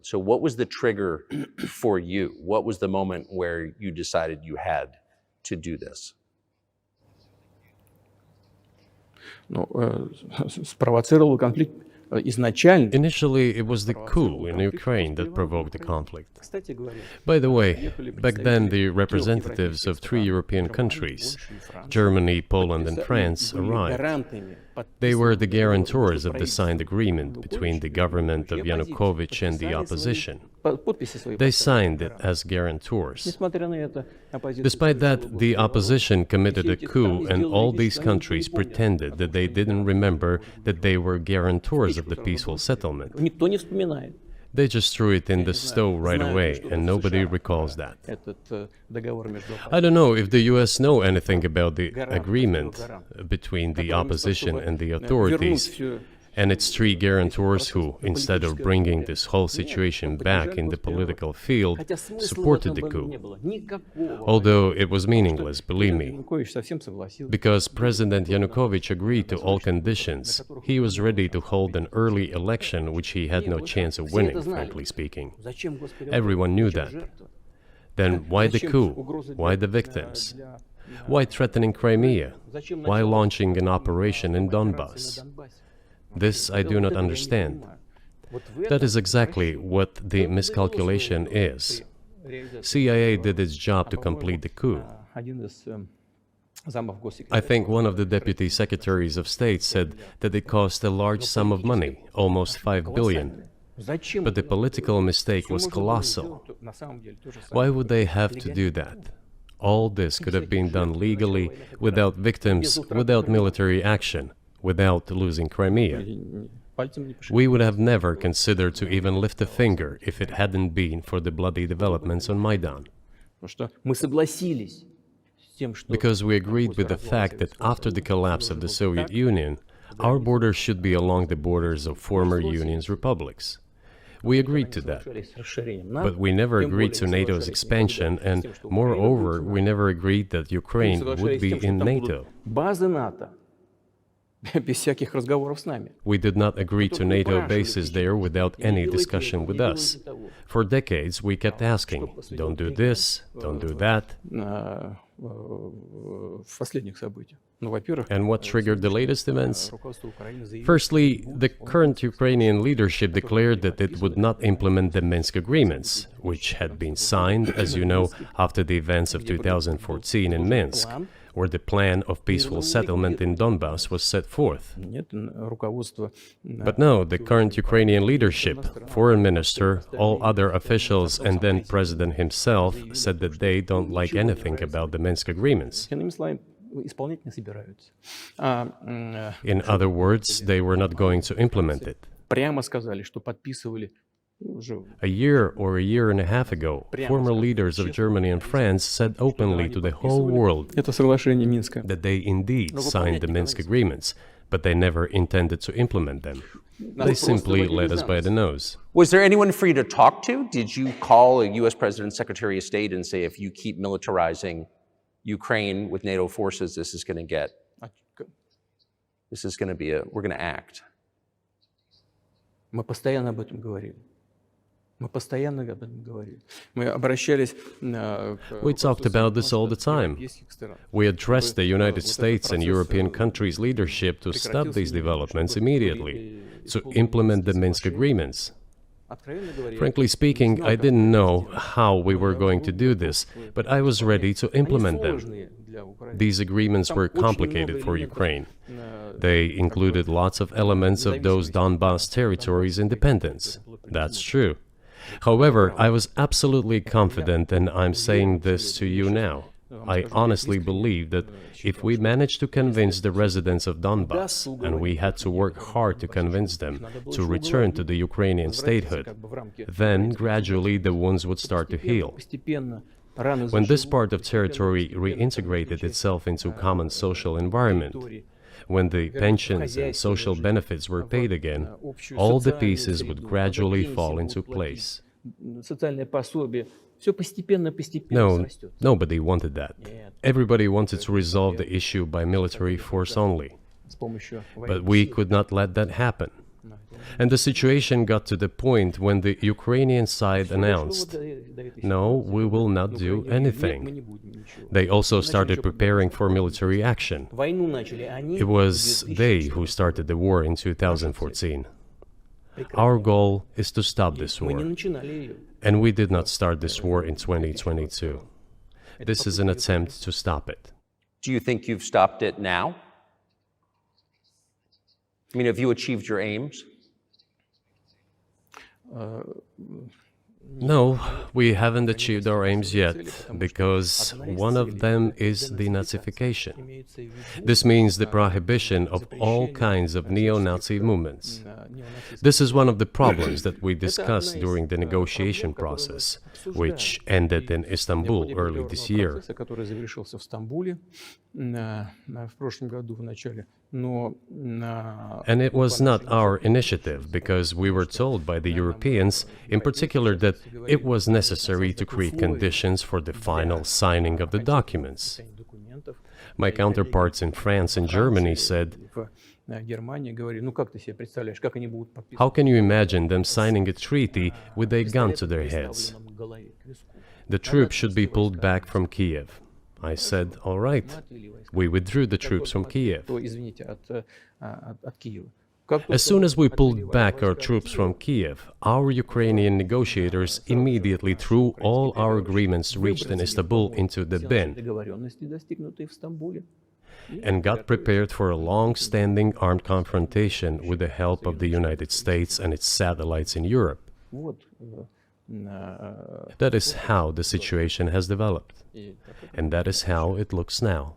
So what was the trigger for you? What was the moment where you decided you had to do this? Спровоцировал конфликт изначально. Initially, it was the coup in Ukraine that provoked the conflict. By the way, back then the representatives of 3 European countries, Germany, Poland and France, arrived. They were the guarantors of the signed agreement between the government of Yanukovych and the opposition. They signed it as guarantors. Despite that, the opposition committed a coup, and all these countries pretended that they didn't remember that they were guarantors of the peaceful settlement. They just threw it in the stove right away, and nobody recalls that. I don't know if the US know anything about the agreement between the opposition and the authorities, and its 3 guarantors who, instead of bringing this whole situation back in the political field, supported the coup. Although it was meaningless, believe me, because President Yanukovych agreed to all conditions. He was ready to hold an early election, which he had no chance of winning, frankly speaking. Everyone knew that. Then why the coup? Why the victims? Why threatening Crimea? Why launching an operation in Donbass? This I do not understand. That is exactly what the miscalculation is. CIA did its job to complete the coup. I think one of the deputy secretaries of state said that it cost a large sum of money, almost 5 billion. But the political mistake was colossal. Why would they have to do that? All this could have been done legally, without victims, without military action, without losing Crimea. We would have never considered to even lift a finger if it hadn't been for the bloody developments on Maidan. Because we agreed with the fact that after the collapse of the Soviet Union, our borders should be along the borders of former Union's republics. We agreed to that. But we never agreed to NATO's expansion, and moreover, we never agreed that Ukraine would be in NATO. We did not agree to NATO bases there without any discussion with us. For decades, we kept asking, don't do this, don't do that. And what triggered the latest events? Firstly, the current Ukrainian leadership declared that it would not implement the Minsk agreements, which had been signed, as you know, after the events of 2014 in Minsk, where the plan of peaceful settlement in Donbass was set forth. But no, the current Ukrainian leadership, foreign minister, all other officials, and then president himself said that they don't like anything about the Minsk agreements. In other words, they were not going to implement it. A year or a year and a half ago, former leaders of Germany and France said openly to the whole world that they indeed signed the Minsk agreements, but they never intended to implement them. They simply led us by the nose. Was there anyone for you to talk to? Did you call a U.S. President, Secretary of State and say, if you keep militarizing Ukraine with NATO forces, this is going to be we're going to act? We talked about this all the time. We addressed the United States and European countries' leadership to stop these developments immediately, to implement the Minsk agreements. Frankly speaking, I didn't know how we were going to do this, but I was ready to implement them. These agreements were complicated for Ukraine. They included lots of elements of those Donbass territories' independence. That's true. However, I was absolutely confident, and I'm saying this to you now. I honestly believe that if we managed to convince the residents of Donbass, and we had to work hard to convince them to return to the Ukrainian statehood, then gradually the wounds would start to heal. When this part of territory reintegrated itself into common social environment, when the pensions and social benefits were paid again, all the pieces would gradually fall into place. No, nobody wanted that. Everybody wanted to resolve the issue by military force only. But we could not let that happen. And the situation got to the point when the Ukrainian side announced, "No, we will not do anything." They also started preparing for military action. It was they who started the war in 2014. Our goal is to stop this war. And we did not start this war in 2022. This is an attempt to stop it. Do you think you've stopped it now? I mean, have you achieved your aims? No, we haven't achieved our aims yet, because one of them is denazification. This means the prohibition of all kinds of neo-Nazi movements. This is one of the problems that we discussed during the negotiation process, which ended in Istanbul early this year. And it was not our initiative, because we were told by the Europeans, in particular, that it was necessary to create conditions for the final signing of the documents. My counterparts in France and Germany said, "How can you imagine them signing a treaty with a gun to their heads? The troops should be pulled back from Kiev." I said, "All right." We withdrew the troops from Kiev. As soon as we pulled back our troops from Kiev, our Ukrainian negotiators immediately threw all our agreements reached in Istanbul into the bin and got prepared for a long-standing armed confrontation with the help of the United States and its satellites in Europe. That is how the situation has developed, and that is how it looks now.